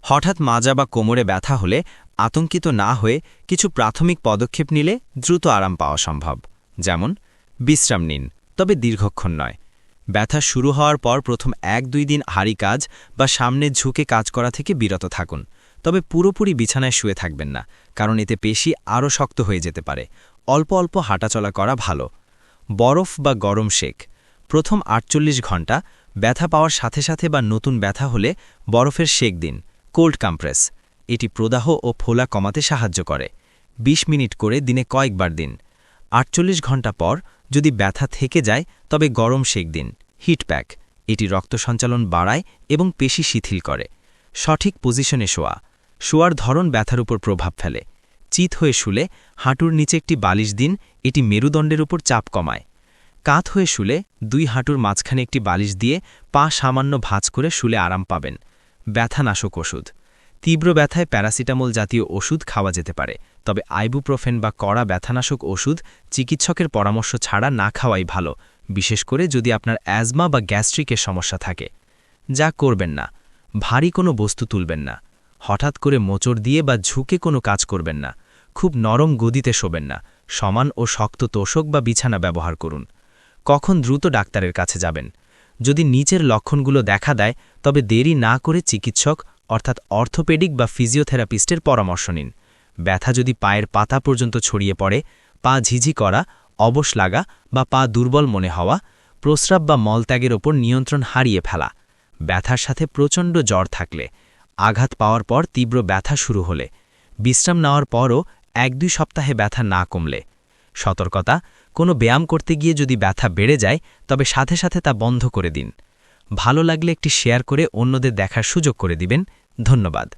হঠাৎ মাজা বা কোমরে ব্যথা হলে আতঙ্কিত না হয়ে কিছু প্রাথমিক পদক্ষেপ নিলে দ্রুত আরাম পাওয়া সম্ভব। যেমন বিশ্রাম নিন, তবে দীর্ঘক্ষণ নয়। ব্যথা শুরু হওয়ার পর প্রথম ১-২ দিন ভারী কাজ বা সামনে ঝুঁকে কাজ করা থেকে বিরত থাকুন, তবে পুরোপুরি বিছানায় শুয়ে থাকবেন না, কারণ এতে পেশি আরও শক্ত হয়ে যেতে পারে। অল্প অল্প হাঁটাচলা করা ভালো। বরফ বা গরম শেক প্রথম ৪৮ ঘণ্টা ব্যথা পাওয়ার সাথে সাথে বা নতুন ব্যথা হলে বরফের শেক দিন, কোল্ড কম্প্রেস। এটি প্রদাহ ও ফোলা কমাতে সাহায্য করে। ২০ মিনিট করে দিনে কয়েকবার দিন। ৪৮ ঘণ্টা পর যদি ব্যথা থেকে যায় তবে গরম শেক দিন, হিট প্যাক। এটি রক্ত সঞ্চালন বাড়ায় এবং পেশি শিথিল করে। সঠিক পজিশনে শোয়ার ধরন ব্যথার উপর প্রভাব ফেলে। চিত হয়ে শুলে হাঁটুর নিচে একটি বালিশ দিন, এটি মেরুদণ্ডের উপর চাপ কমায়। কাত হয়ে শুলে ২ হাঁটুর মাঝখানে একটি বালিশ দিয়ে পা সামান্য ভাঁজ করে শুলে আরাম পাবেন। ব্যথানাশক ওষুধ তীব্র ব্যথায় প্যারাসিটামল জাতীয় ওষুধ খাওয়া যেতে পারে, তবে আইবুপ্রোফেন বা কড়া ব্যথানাশক ওষুধ চিকিৎসকের পরামর্শ ছাড়া না খাওয়াই ভালো, বিশেষ করে যদি আপনার অ্যাজমা বা গ্যাস্ট্রিকের সমস্যা থাকে। যা করবেন না, ভারী কোনো বস্তু তুলবেন না, হঠাৎ করে মোচড় দিয়ে বা ঝুঁকে কোনো কাজ করবেন না, খুব নরম গদিতে শোবেন না, সমান ও শক্ত তোষক বা বিছানা ব্যবহার করুন। কখন দ্রুত ডাক্তারের কাছে যাবেন? যদি নিচের লক্ষণগুলো দেখা দেয় তবে দেরি না করে চিকিৎসক অর্থাৎ অর্থোপেডিক বা ফিজিওথেরাপিস্টের পরামর্শ নিন। ব্যথা যদি পায়ের পাতা পর্যন্ত ছড়িয়ে পড়ে, পা ঝিঝি করা, অবশ লাগা বা পা দুর্বল মনে হওয়া, প্রস্রাব বা মলত্যাগের ওপর নিয়ন্ত্রণ হারিয়ে ফেলা, ব্যথার সাথে প্রচণ্ড জ্বর থাকলে, আঘাত পাওয়ার পর তীব্র ব্যথা শুরু হলে, বিশ্রাম নেওয়ার পরও ১-২ সপ্তাহে ব্যথা না কমলে। সতর্কতা: কোনো ব্যায়াম করতে গিয়ে যদি ব্যথা বেড়ে যায় তবে সাথে সাথে তা বন্ধ করে দিন। ভালো লাগলে একটি শেয়ার করে অন্যদের দেখার সুযোগ করে দিবেন। ধন্যবাদ।